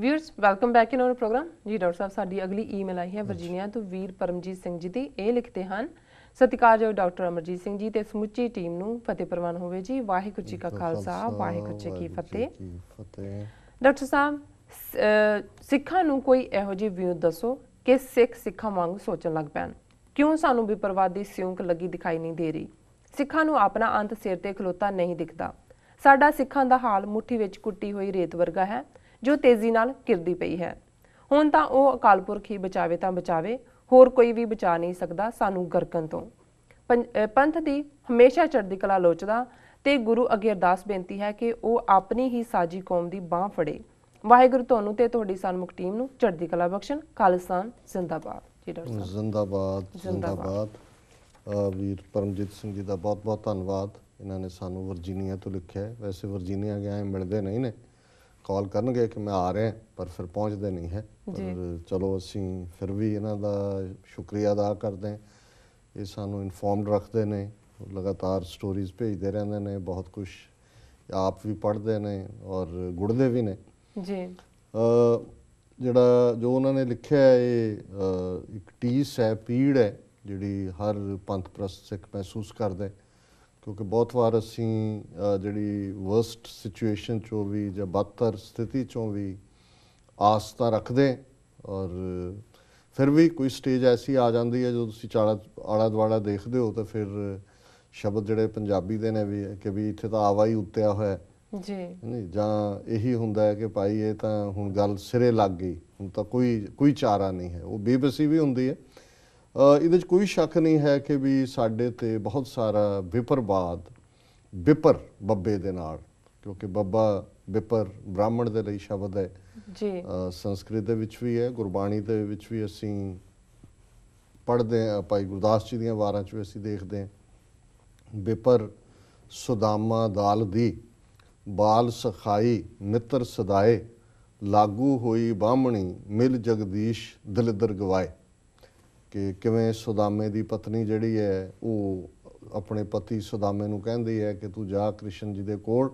Viewers welcome back in our program जी। Doctor साहब साडी अगली ईमेल आई है वर्जीनिया तो वीर परमजीत सिंह जी दी ਇਹ ਲਿਖਦੇ ਹਨ ਸਤਿਕਾਰਯੋਗ ਡਾਕਟਰ ਅਮਰਜੀਤ ਸਿੰਘ ਜੀ ਤੇ ਸਮੁੱਚੀ ਟੀਮ ਨੂੰ ਫਤਿਹ ਪ੍ਰਵਾਨ ਹੋਵੇ ਜੀ। ਵਾਹਿਗੁਰੂ ਜੀ ਕਾ ਖਾਲਸਾ ਵਾਹਿਗੁਰੂ ਜੀ ਕੀ ਫਤਿਹ। ਡਾਕਟਰ ਸਾਹਿਬ ਸਿੱਖਾਂ ਨੂੰ ਕੋਈ ਇਹੋ ਜਿਹੀ ਵਿਊ ਦੱਸੋ ਕਿ ਸਿੱਖ ਸਿੱਖਾਂ ਵਾਂਗ ਸੋਚਣ ਲੱਗ ਪੈਣ। ਕਿਉਂ ਸਾਨੂੰ ਵਿਪਰਵਾਦੀ ਸਿਉਂਕ ਲੱਗੀ ਦਿਖਾਈ ਨਹੀਂ ਦੇ ਰਹੀ। ਸਿੱਖਾਂ ਨੂੰ ਆਪਣਾ ਅੰਤ ਸਿਰ ਤੇ ਖਲੋਤਾ ਨਹੀਂ ਦਿਖਦਾ। ਸਾਡਾ ਸਿੱਖਾਂ ਦਾ ਹਾਲ ਮੁੱਠੀ ਵਿੱਚ ਕੁੱਟੀ ਹੋਈ ਰੇਤ ਵਰਗਾ ਹੈ जो तेजी नाल किरदी पई है। हुण तां ओह अकाल पुरख ही बचावे तां बचावे, होर कोई भी बचा नहीं सकदा सानू गरकन तो। पंथ दी हमेशा चढ़दी कला लोचदा ते गुरु अगे अरदास बेनती है कि ओह अपनी ही साजी कौम दी बांह फड़े। वाहिगुरू तुहानू ते तुहाडी सन्मुख टीम नू चढ़दी कला बख्शण। खालिस्तान जिंदाबाद जी। डॉक्टर साहब जिंदाबाद जिंदाबाद। वीर परमजीत सिंह जी दा बहुत बहुत धन्नवाद। इन्हां ने सानू वर्जीनिया तो लिखिया है। वैसे वर्जीनिया गए मिलते नहीं ने, कॉल करनगे कि मैं आ रहा पर फिर पहुँचते नहीं है। पर चलो असी फिर भी इन्हां दा शुक्रिया अदा करते हैं। ये सानू इनफॉर्म्ड रखते हैं, लगातार स्टोरीज भेजते रहते हैं, बहुत कुछ आप भी पढ़ते हैं और गुड़ते भी ने जी। जिहड़ा जो उन्होंने लिखिया है ये एक टीस है, पीड़ है जिहड़ी हर पंथ प्रस्त सिख महसूस करते, क्योंकि बहुत बार असी जिहड़ी वर्स्ट सिचुएशन चों भी ਜਾਂ बदतर स्थिति चों भी आस ਤਾਂ रखते और फिर भी कोई स्टेज ऐसी आ जाती है जो तुसीं आला दुआला देखते हो तो फिर शब्द जिहड़े पंजाबी दे ने भी कि भी इत्थे तां आवा ही उत्तिया होया जी नहीं, जां यही हुंदा है कि भाई ये तां हुण गल सिरे लग गई, हुण तां कोई चारा नहीं है। वो बेबसी भी हुंदी है। ਇਹਦੇ 'ਚ ਕੋਈ ਸ਼ੱਕ ਨਹੀਂ ਹੈ ਕਿ ਵੀ ਸਾਡੇ ਤੇ ਬਹੁਤ ਸਾਰਾ ਵਿਪਰਵਾਦ ਵਿਪਰ ਬੱਬੇ ਦੇ ਨਾਲ, ਕਿਉਂਕਿ ਬੱਬਾ ਵਿਪਰ ਬ੍ਰਾਹਮਣ ਦੇ ਲਈ ਸ਼ਬਦ ਹੈ ਜੀ। ਸੰਸਕ੍ਰਿਤ ਦੇ ਵਿੱਚ ਵੀ ਹੈ, ਗੁਰਬਾਣੀ ਦੇ ਵਿੱਚ ਵੀ ਅਸੀਂ ਪੜ੍ਹਦੇ ਹਾਂ, ਭਾਈ ਗੁਰਦਾਸ ਜੀ ਦੀਆਂ ਵਾਰਾਂ 'ਚ ਵੀ ਅਸੀਂ ਦੇਖਦੇ ਹਾਂ। ਵਿਪਰ ਸੁਦਾਮਾ ਦਾਲ ਦੀ ਬਾਲ ਸਖਾਈ ਮਿੱਤਰ ਸਦਾਏ, ਲਾਗੂ ਹੋਈ ਬਾਹਮਣੀ ਮਿਲ ਜਗਦੀਸ਼ ਦਲਿੱਦਰ ਗਵਾਏ। कि किवें सुदामे की पत्नी जिहड़ी है वो अपने पति सुदामे नूं कहंदी है कि तू जा कृष्ण जी दे कोल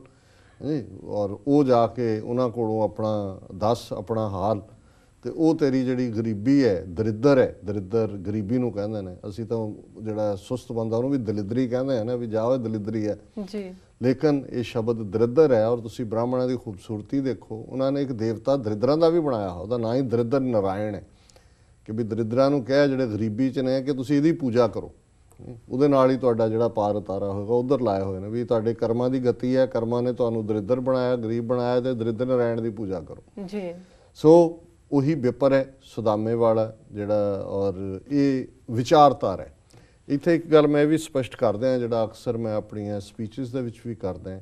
और वो जाके उन्हां कोलों अपना दस अपना हाल ते वो तेरी जिहड़ी गरीबी है दरिद्र है, दरिद्र गरीबी नूं कहंदे ने। असीं तां जिहड़ा सुस्त बंदा उहनूं भी दलिद्री कहंदे हैं ना, भी जाओ दलिद्री है जी। लेकिन ये शब्द दरिद्र है। और तुसीं ब्राह्मणां दी खूबसूरती देखो, उन्होंने एक देवता दरिद्रां दा भी बनाया, उहदा नाम ही दरिद्र नारायण है कि भी दरिद्रां नूं कह जिहड़े गरीबी च ने कि तुसीं इहदी पूजा करो, ਉਹਦੇ ਨਾਲ ਹੀ ਤੁਹਾਡਾ ਜਿਹੜਾ ਪਾਰ ਉਤਾਰਾ ਹੋਏਗਾ। ਉਧਰ ਲਾਏ ਹੋਏ ਨੇ ਵੀ ਤੁਹਾਡੇ ਕਰਮਾਂ ਦੀ ਗਤੀ ਹੈ, ਕਰਮਾਂ ਨੇ ਤੁਹਾਨੂੰ ਦਰਿੱਦਰ ਬਣਾਇਆ, ਗਰੀਬ ਬਣਾਇਆ ਤੇ ਦਰਿੱਦਰ ਨਾਰਾਇਣ ਦੀ ਪੂਜਾ ਕਰੋ ਜੀ। ਸੋ ਉਹੀ ਵਿਪਰ ਹੈ ਸੁਦਾਮੇ ਵਾਲਾ ਜਿਹੜਾ, ਔਰ ਇਹ ਵਿਚਾਰਧਾਰਾ ਹੈ। ਇੱਥੇ ਇੱਕ ਗੱਲ ਮੈਂ ਵੀ ਸਪਸ਼ਟ ਕਰਦਾ ਹਾਂ, ਜਿਹੜਾ ਅਕਸਰ ਮੈਂ ਆਪਣੀਆਂ ਸਪੀਚਿਸ ਦੇ ਵਿੱਚ ਵੀ ਕਰਦਾ ਹਾਂ,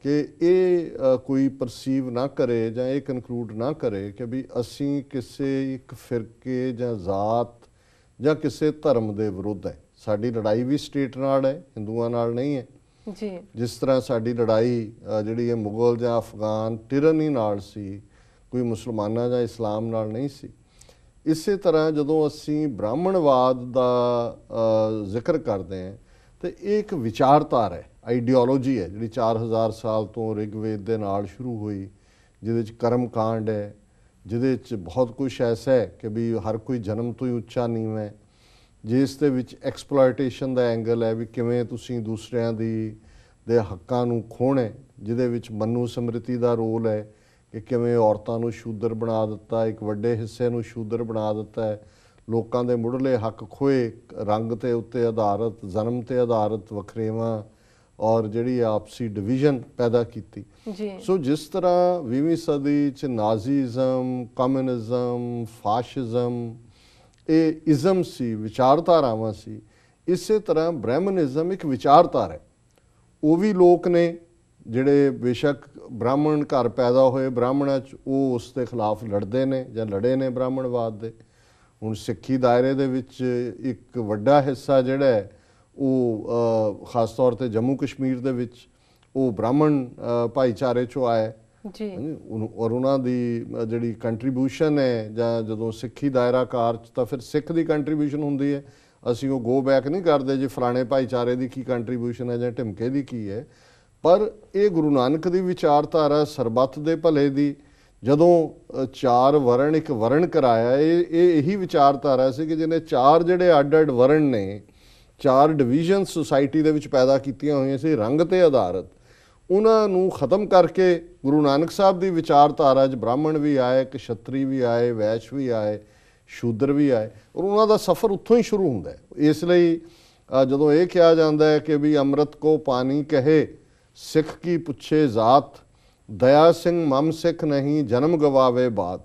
कि ये कोई परसीव ना करे ਜਾਂ ਇਹ ਕਨਕਲੂਡ ਨਾ ਕਰੇ ਕਿ ਵੀ ਅਸੀਂ ਕਿਸੇ ਇੱਕ ਫਿਰਕੇ ਜਾਂ ਜ਼ਾਤ ਜਾਂ ਕਿਸੇ ਧਰਮ ਦੇ ਵਿਰੁੱਧ ਹੈ। ਸਾਡੀ ਲੜਾਈ ਵੀ ਸਟੇਟ ਨਾਲ ਹੈ, ਹਿੰਦੂਆਂ ਨਾਲ ਨਹੀਂ ਹੈ ਜੀ। ਜਿਸ ਤਰ੍ਹਾਂ ਸਾਡੀ ਲੜਾਈ ਜਿਹੜੀ ਹੈ ਮੁਗਲ ਜਾਂ ਅਫਗਾਨ ਟਿਰਨੀ ਨਾਲ ਸੀ, ਕੋਈ ਮੁਸਲਮਾਨਾਂ ਜਾਂ ਇਸਲਾਮ ਨਾਲ ਨਹੀਂ ਸੀ। ਇਸੇ ਤਰ੍ਹਾਂ ਜਦੋਂ ਅਸੀਂ ਬ੍ਰਾਹਮਣਵਾਦ ਦਾ ਜ਼ਿਕਰ ਕਰਦੇ ਹਾਂ तो एक विचारधारा है, आइडियोलॉजी है जी 4000 साल तो रिगवेद के नाल शुरू हुई, जिहदे कर्म कांड है, जिहदे बहुत कुछ ऐसा है कि भी हर कोई जन्म तो ही उच्चा नीव है, जिस दे विच एक्सप्लॉयटेशन का एंगल है भी किवें तुसीं दूसरिਆਂ दे हक्कां नूं खोहणे, जिहदे विच मनु समृति का रोल है कि किवें औरतां नूं शूदर बना दिता, एक वड्डे हिस्से नूं शूदर बना दिता है, लोगों के मुढ़ले हक खोए, रंग के उत्ते आधारित, जन्म के आधारित वखरेवा और जिहड़ी आपसी डिवीजन पैदा की। सो जिस तरह 20वीं सदी च नाजीज़म, कम्यूनिज़म, फाशिज़म ये इज़म सी, विचारधारावां सी, इस तरह ब्राह्मणिज़म एक विचारधारा है। वो भी लोग ने जिहड़े बेशक ब्राह्मण घर पैदा होए, ब्राह्मणां च वो उस दे खिलाफ लड़ते हैं जां लड़े ने ब्राह्मणवाद दे। ਹੁਣ ਸਿੱਖੀ ਦਾਇਰੇ ਦੇ ਵਿੱਚ ਇੱਕ ਵੱਡਾ ਹਿੱਸਾ ਜਿਹੜਾ ਹੈ ਉਹ ਖਾਸ ਤੌਰ ਤੇ ਜੰਮੂ ਕਸ਼ਮੀਰ ਦੇ ਵਿੱਚ ਉਹ ਬ੍ਰਾਹਮਣ ਭਾਈਚਾਰੇ ਚੋਂ ਆਇਆ ਜੀ। ਔਰ ਉਹਨਾਂ ਦੀ ਜਿਹੜੀ ਕੰਟਰੀਬਿਊਸ਼ਨ ਹੈ ਜਾਂ ਜਦੋਂ ਸਿੱਖੀ ਦਾਇਰਾਕਾਰ 'ਚ ਤਾਂ ਫਿਰ ਸਿੱਖ ਦੀ ਕੰਟਰੀਬਿਊਸ਼ਨ ਹੁੰਦੀ ਹੈ। ਅਸੀਂ ਉਹ ਗੋ ਬੈਕ ਨਹੀਂ ਕਰਦੇ ਜੀ ਫਲਾਣੇ ਭਾਈਚਾਰੇ ਦੀ ਕੀ ਕੰਟਰੀਬਿਊਸ਼ਨ ਹੈ ਜਾਂ ਢਿਮਕੇ ਦੀ ਕੀ ਹੈ। ਪਰ ਇਹ ਗੁਰੂ ਨਾਨਕ ਦੀ ਵਿਚਾਰਧਾਰਾ ਸਰਬੱਤ ਦੇ ਭਲੇ ਦੀ, ਜਦੋਂ ਚਾਰ ਵਰਣ ਇੱਕ ਵਰਣ ਕਰਾਇਆ, ਇਹ ਇਹੀ ਵਿਚਾਰਧਾਰਾ ਸੀ ਕਿ ਜਿਹਨੇ ਚਾਰ ਜਿਹੜੇ ਅੱਡ-ਅੱਡ ਵਰਣ ਨੇ, ਚਾਰ ਡਿਵੀਜ਼ਨ ਸੁਸਾਇਟੀ ਦੇ ਵਿੱਚ ਪੈਦਾ ਕੀਤੀਆਂ ਹੋਈਆਂ ਸੀ ਰੰਗ ਤੇ ਆਧਾਰਿਤ, ਉਹਨਾਂ ਨੂੰ ਖਤਮ ਕਰਕੇ ਗੁਰੂ ਨਾਨਕ ਸਾਹਿਬ ਦੀ ਵਿਚਾਰਧਾਰਾ 'ਚ ਬ੍ਰਾਹਮਣ ਵੀ ਆਏ, ਕਸ਼ਤਰੀ ਵੀ ਆਏ, ਵੈਸ਼ ਵੀ ਆਏ, ਸ਼ੂਦਰ ਵੀ ਆਏ, ਔਰ ਉਹਨਾਂ ਦਾ ਸਫ਼ਰ ਉੱਥੋਂ ਹੀ ਸ਼ੁਰੂ ਹੁੰਦਾ ਹੈ। ਇਸ ਲਈ ਜਦੋਂ ਇਹ ਕਿਹਾ ਜਾਂਦਾ ਹੈ ਕਿ ਵੀ ਅੰਮ੍ਰਿਤ ਕੋ ਪਾਣੀ ਕਹੇ ਸਿੱਖ ਕੀ ਪੁੱਛੇ ਜ਼ਾਤ, ਦਇਆ ਸਿੰਘ ਮਮ ਸਿੱਖ ਨਹੀਂ ਜਨਮ ਗਵਾਵੇ ਬਾਤ,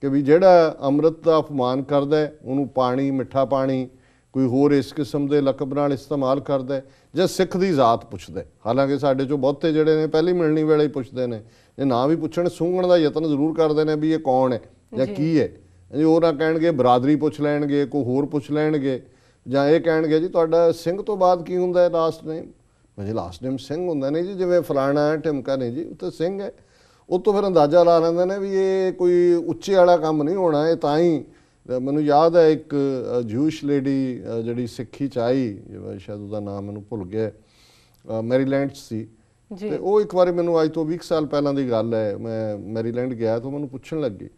ਕਿ ਵੀ ਜਿਹੜਾ ਅੰਮ੍ਰਿਤ ਦਾ ਅਪਮਾਨ ਕਰਦਾ ਹੈ ਉਹਨੂੰ ਪਾਣੀ, ਮਿੱਠਾ ਪਾਣੀ, ਕੋਈ ਹੋਰ ਇਸ ਕਿਸਮ ਦੇ ਲਕਬ ਨਾਲ ਇਸਤੇਮਾਲ ਕਰਦਾ ਹੈ, ਜਾਂ ਸਿੱਖ ਦੀ ਜ਼ਾਤ ਪੁੱਛਦਾ। ਹਾਲਾਂਕਿ ਸਾਡੇ 'ਚੋਂ ਬਹੁਤੇ ਜਿਹੜੇ ਨੇ ਪਹਿਲੀ ਮਿਲਣੀ ਵੇਲੇ ਹੀ ਪੁੱਛਦੇ ਨੇ, ਜੇ ਨਾ ਵੀ ਪੁੱਛਣ ਸੂੰਘਣ ਦਾ ਯਤਨ ਜ਼ਰੂਰ ਕਰਦੇ ਨੇ ਵੀ ਇਹ ਕੌਣ ਹੈ ਜਾਂ ਕੀ ਹੈ। ਜੀ ਉਹ ਨਾ ਕਹਿਣਗੇ ਬਰਾਦਰੀ ਪੁੱਛ ਲੈਣਗੇ, ਕੋਈ ਹੋਰ ਪੁੱਛ ਲੈਣਗੇ, ਜਾਂ ਇਹ ਕਹਿਣਗੇ ਜੀ ਤੁਹਾਡਾ ਸਿੰਘ ਤੋਂ ਬਾਅਦ ਕੀ ਹੁੰਦਾ ਹੈ ਲਾਸਟ ਨੇਮ, ਜੀ ਲਾਸਟ ਨੇਮ ਸਿੰਘ ਹੁੰਦਾ ਨਹੀਂ ਜੀ, ਜਿਵੇਂ ਫਲਾਣਾ ਢਿਮਕਾ ਨਹੀਂ ਜੀ ਉਹ ਤਾਂ ਸਿੰਘ ਹੈ। ਉਹ ਤੋਂ ਫਿਰ ਅੰਦਾਜ਼ਾ ਲਾ ਲੈਂਦੇ ਨੇ ਵੀ ਇਹ ਕੋਈ ਉੱਚੇ ਵਾਲਾ ਕੰਮ ਨਹੀਂ ਹੋਣਾ। ਇਹ ਤਾਂ ਹੀ ਮੈਨੂੰ ਯਾਦ ਹੈ ਇੱਕ ਜੂਇਸ਼ ਲੇਡੀ ਜਿਹੜੀ ਸਿੱਖੀ 'ਚ ਆਈ, ਸ਼ਾਇਦ ਉਹਦਾ ਨਾਮ ਮੈਨੂੰ ਭੁੱਲ ਗਿਆ, ਮੈਰੀਲੈਂਡ 'ਚ ਸੀ, ਤੇ ਉਹ ਇੱਕ ਵਾਰੀ ਮੈਨੂੰ ਅੱਜ ਤੋਂ 20 ਸਾਲ ਪਹਿਲਾਂ ਦੀ ਗੱਲ ਹੈ, ਮੈਂ ਮੈਰੀਲੈਂਡ ਗਿਆ ਤਾਂ ਮੈਨੂੰ ਪੁੱਛਣ ਲੱਗੀ,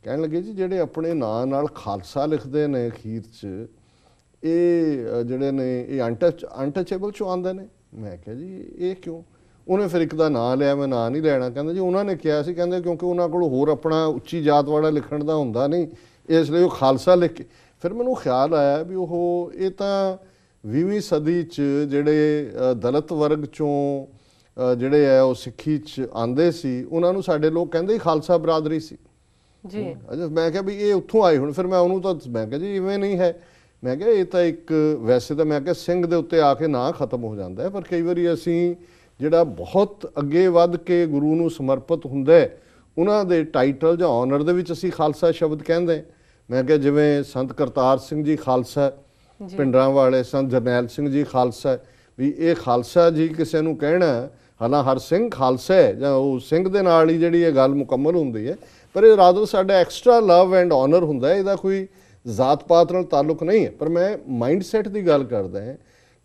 ਕਹਿਣ ਲੱਗੇ ਜੀ ਜਿਹੜੇ ਆਪਣੇ ਨਾਂ ਨਾਲ ਖਾਲਸਾ ਲਿਖਦੇ ਨੇ ਅਖੀਰ 'ਚ, ਇਹ ਜਿਹੜੇ ਨੇ ਇਹ ਅਨਟਚੇਬਲ 'ਚੋਂ ਆਉਂਦੇ ਨੇ। ਮੈਂ ਕਿਹਾ ਜੀ ਇਹ ਕਿਉਂ? ਉਹਨੇ ਫਿਰ ਇੱਕ ਦਾ ਨਾਂ ਲਿਆ, ਮੈਂ ਨਾਂ ਨਹੀਂ ਲੈਣਾ, ਕਹਿੰਦਾ ਜੀ ਉਹਨਾਂ ਨੇ ਕਿਹਾ ਸੀ, ਕਹਿੰਦੇ ਕਿਉਂਕਿ ਉਹਨਾਂ ਕੋਲ ਹੋਰ ਆਪਣਾ ਉੱਚੀ ਜਾਤ ਵਾਲਾ ਲਿਖਣ ਦਾ ਹੁੰਦਾ ਨਹੀਂ, ਇਸ ਲਈ ਉਹ ਖਾਲਸਾ ਲਿਖ ਕੇ। ਫਿਰ ਮੈਨੂੰ ਖਿਆਲ ਆਇਆ ਵੀ ਇਹ ਤਾਂ 20ਵੀਂ ਸਦੀ 'ਚ ਜਿਹੜੇ ਦਲਿਤ ਵਰਗ 'ਚੋਂ ਜਿਹੜੇ ਹੈ ਉਹ ਸਿੱਖੀ 'ਚ ਆਉਂਦੇ ਸੀ, ਉਹਨਾਂ ਨੂੰ ਸਾਡੇ ਲੋਕ ਕਹਿੰਦੇ ਹੀ ਖਾਲਸਾ ਬਰਾਦਰੀ ਸੀ ਜੀ। ਮੈਂ ਕਿਹਾ ਵੀ ਇਹ ਉੱਥੋਂ ਆਏ ਹੁਣ। ਫਿਰ ਮੈਂ ਉਹਨੂੰ ਤਾਂ ਮੈਂ ਕਿਹਾ ਜੀ ਇਵੇਂ ਨਹੀਂ ਹੈ, ਮੈਂ ਕਿਹਾ ਇਹ ਤਾਂ ਇੱਕ ਵੈਸੇ ਤਾਂ ਮੈਂ ਕਿਹਾ ਸਿੰਘ ਦੇ ਉੱਤੇ ਆ ਕੇ ਨਾਂ ਖਤਮ ਹੋ ਜਾਂਦਾ ਹੈ, ਪਰ ਕਈ ਵਾਰੀ ਅਸੀਂ ਜਿਹੜਾ ਬਹੁਤ ਅੱਗੇ ਵੱਧ ਕੇ ਗੁਰੂ ਨੂੰ ਸਮਰਪਿਤ ਹੁੰਦਾ ਉਹਨਾਂ ਦੇ ਟਾਈਟਲ ਜਾਂ ਆਨਰ ਦੇ ਵਿੱਚ ਅਸੀਂ ਖਾਲਸਾ ਸ਼ਬਦ ਕਹਿੰਦੇ। ਮੈਂ ਕਿਹਾ ਜਿਵੇਂ ਸੰਤ ਕਰਤਾਰ ਸਿੰਘ ਜੀ ਖਾਲਸਾ ਪਿੰਡਰਾਂ ਵਾਲੇ, ਸੰਤ ਜਰਨੈਲ ਸਿੰਘ ਜੀ ਖਾਲਸਾ, ਵੀ ਇਹ ਖਾਲਸਾ ਜੀ ਕਿਸੇ ਨੂੰ ਕਹਿਣਾ, ਹਾਲਾਂ ਹਰ ਸਿੰਘ ਖਾਲਸਾ ਹੈ ਜਾਂ ਉਹ ਸਿੰਘ ਦੇ ਨਾਲ ਹੀ ਜਿਹੜੀ ਇਹ ਗੱਲ ਮੁਕੰਮਲ ਹੁੰਦੀ ਹੈ, ਪਰ ਇਹ ਰਾਦਰ ਸਾਡਾ ਐਕਸਟਰਾ ਲਵ ਐਂਡ ਆਨਰ ਹੁੰਦਾ ਹੈ, ਇਹਦਾ ਕੋਈ ਜ਼ਾਤ ਪਾਤ ਨਾਲ ਤਾਲੁਕ ਨਹੀਂ ਹੈ। ਪਰ ਮੈਂ ਮਾਈਂਡ ਸੈਟ ਦੀ ਗੱਲ ਕਰਦਾ ਹਾਂ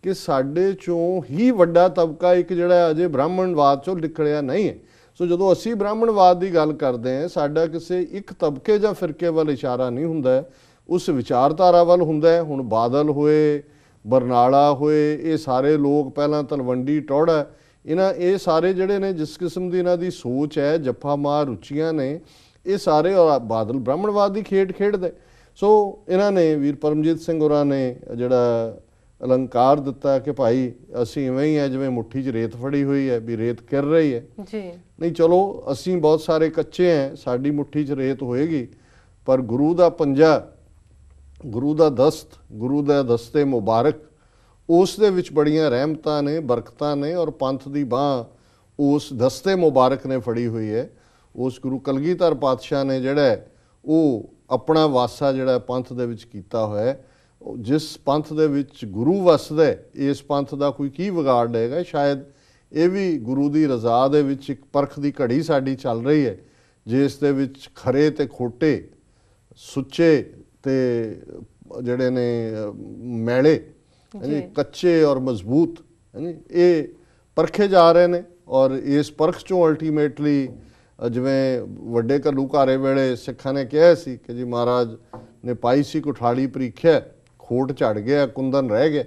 ਕਿ ਸਾਡੇ 'ਚੋਂ ਹੀ ਵੱਡਾ ਤਬਕਾ ਇੱਕ ਜਿਹੜਾ ਅਜੇ ਬ੍ਰਾਹਮਣਵਾਦ 'ਚੋਂ ਨਿਕਲਿਆ ਨਹੀਂ ਹੈ। ਸੋ ਜਦੋਂ ਅਸੀਂ ਬ੍ਰਾਹਮਣਵਾਦ ਦੀ ਗੱਲ ਕਰਦੇ ਹਾਂ, ਸਾਡਾ ਕਿਸੇ ਇੱਕ ਤਬਕੇ ਜਾਂ ਫਿਰਕੇ ਵੱਲ ਇਸ਼ਾਰਾ ਨਹੀਂ ਹੁੰਦਾ, ਉਸ ਵਿਚਾਰਧਾਰਾ ਵੱਲ ਹੁੰਦਾ ਹੈ। ਹੁਣ ਬਾਦਲ ਹੋਏ, ਬਰਨਾਲਾ ਹੋਏ, ਇਹ ਸਾਰੇ ਲੋਕ, ਪਹਿਲਾਂ ਤਲਵੰਡੀ ਟੌੜਾ, ਇਹ ਸਾਰੇ ਜਿਹੜੇ ਨੇ ਜਿਸ ਕਿਸਮ ਦੀ ਇਹਨਾਂ ਦੀ ਸੋਚ ਹੈ, ਜੱਫਾ ਮਾਰ ਰੁਚੀਆਂ ਨੇ, ਇਹ ਸਾਰੇ ਬਾਦਲ ਬ੍ਰਾਹਮਣਵਾਦ ਦੀ ਖੇਡ ਖੇਡਦੇ। ਸੋ ਇਹਨਾਂ ਨੇ ਵੀਰ ਪਰਮਜੀਤ ਸਿੰਘ ਹੋਰਾਂ ਨੇ ਜਿਹੜਾ ਅਲੰਕਾਰ ਦਿੱਤਾ ਕਿ ਭਾਈ ਅਸੀਂ ਇਵੇਂ ਹੀ ਹੈ ਜਿਵੇਂ ਮੁੱਠੀ 'ਚ ਰੇਤ ਫੜੀ ਹੋਈ ਹੈ, ਵੀ ਰੇਤ ਕਿਰ ਰਹੀ ਹੈ ਜੀ। ਨਹੀਂ ਚਲੋ ਅਸੀਂ ਬਹੁਤ ਸਾਰੇ ਕੱਚੇ ਹਾਂ, ਸਾਡੀ ਮੁੱਠੀ 'ਚ ਰੇਤ ਹੋਏਗੀ, ਪਰ ਗੁਰੂ ਦਾ ਪੰਜਾ, ਗੁਰੂ ਦਾ ਦਸਤ, ਗੁਰੂ ਦਾ ਦਸਤੇ ਮੁਬਾਰਕ, ਉਸ ਦੇ ਵਿੱਚ ਬੜੀਆਂ ਰਹਿਮਤਾਂ ਨੇ, ਬਰਕਤਾਂ ਨੇ, ਔਰ ਪੰਥ ਦੀ ਬਾਂਹ ਉਸ ਦਸਤੇ ਮੁਬਾਰਕ ਨੇ ਫੜੀ ਹੋਈ ਹੈ। ਉਸ ਗੁਰੂ ਕਲਗੀਧਰ ਪਾਤਸ਼ਾਹ ਨੇ ਜਿਹੜਾ ਉਹ ਆਪਣਾ ਵਾਸਾ ਜਿਹੜਾ ਪੰਥ ਦੇ ਵਿੱਚ ਕੀਤਾ ਹੋਇਆ। ਜਿਸ ਪੰਥ ਦੇ ਵਿੱਚ ਗੁਰੂ ਵਸਦਾ, ਇਸ ਪੰਥ ਦਾ ਕੋਈ ਕੀ ਵਿਗਾੜ ਲਏਗਾ। ਸ਼ਾਇਦ ਇਹ ਵੀ ਗੁਰੂ ਦੀ ਰਜ਼ਾ ਦੇ ਵਿੱਚ ਇੱਕ ਪਰਖ ਦੀ ਘੜੀ ਸਾਡੀ ਚੱਲ ਰਹੀ ਹੈ, ਜਿਸ ਦੇ ਵਿੱਚ ਖਰੇ ਤੇ ਖੋਟੇ, ਸੁੱਚੇ ਤੇ ਜਿਹੜੇ ਨੇ ਮੈਲੇ, ਕੱਚੇ ਔਰ ਮਜ਼ਬੂਤ, ਇਹ ਪਰਖੇ ਜਾ ਰਹੇ ਨੇ। ਔਰ ਇਸ ਪਰਖ 'ਚੋਂ ਅਲਟੀਮੇਟਲੀ ਜਿਵੇਂ ਵੱਡੇ ਘੱਲੂਘਾਰੇ ਵੇਲੇ ਸਿੱਖਾਂ ਨੇ ਕਿਹਾ ਸੀ ਕਿ ਜੀ ਮਹਾਰਾਜ ਨੇ ਪਾਈ ਸੀ ਕੁਠਾਲੀ ਪ੍ਰੀਖਿਆ, ਖੋਟ ਝੜ ਗਿਆ, ਕੁੰਦਨ ਰਹਿ ਗਿਆ।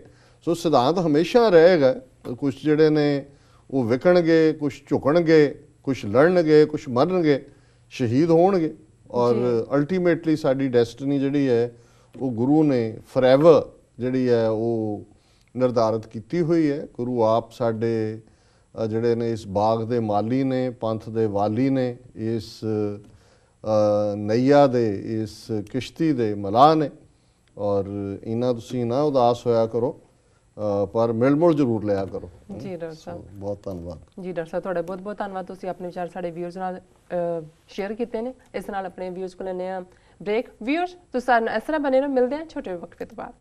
ਸੋ ਸਿਧਾਂਤ ਹਮੇਸ਼ਾ ਰਹੇਗਾ। ਕੁਛ ਜਿਹੜੇ ਨੇ ਉਹ ਵਿਕਣਗੇ, ਕੁਛ ਝੁਕਣਗੇ, ਕੁਛ ਲੜਨਗੇ, ਕੁਛ ਮਰਨਗੇ, ਸ਼ਹੀਦ ਹੋਣਗੇ, ਔਰ ਅਲਟੀਮੇਟਲੀ ਸਾਡੀ ਡੈਸਟਨੀ ਜਿਹੜੀ ਹੈ ਉਹ ਗੁਰੂ ਨੇ ਫੋਰਐਵਰ ਜਿਹੜੀ ਹੈ ਉਹ ਨਿਰਧਾਰਿਤ ਕੀਤੀ ਹੋਈ ਹੈ। ਗੁਰੂ ਆਪ ਸਾਡੇ ਜਿਹੜੇ ਨੇ ਇਸ ਬਾਗ ਦੇ ਮਾਲੀ ਨੇ, ਪੰਥ ਦੇ ਵਾਲੀ ਨੇ, ਇਸ ਨਈਆ ਦੇ, ਇਸ ਕਿਸ਼ਤੀ ਦੇ ਮਲਾਹ ਨੇ। ਔਰ ਇਹਨਾਂ ਤੁਸੀਂ ਨਾ ਉਦਾਸ ਹੋਇਆ ਕਰੋ, ਪਰ ਮਿਲ ਮੁਲ ਜ਼ਰੂਰ ਲਿਆ ਕਰੋ ਜੀ। ਡਾਕਟਰ ਸਾਹਿਬ ਬਹੁਤ ਧੰਨਵਾਦ ਜੀ। ਡਾਕਟਰ ਸਾਹਿਬ ਤੁਹਾਡਾ ਬਹੁਤ ਬਹੁਤ ਧੰਨਵਾਦ, ਤੁਸੀਂ ਆਪਣੇ ਵਿਚਾਰ ਸਾਡੇ ਵਿਊਅਰਸ ਨਾਲ ਸ਼ੇਅਰ ਕੀਤੇ ਨੇ। ਇਸ ਨਾਲ ਆਪਣੇ ਵਿਊਅਰਸ ਕੋਲ ਲੈਂਦੇ ਹਾਂ ਬ੍ਰੇਕ। ਵਿਊਅਰਸ ਤੁਸੀਂ ਸਾਡੇ ਨਾਲ ਇਸ ਤਰ੍ਹਾਂ ਬਣੇ ਰਹੋ, ਮਿਲਦੇ ਹਾਂ ਛੋਟੇ ਵਕਫੇ ਤੋਂ ਬਾਅਦ।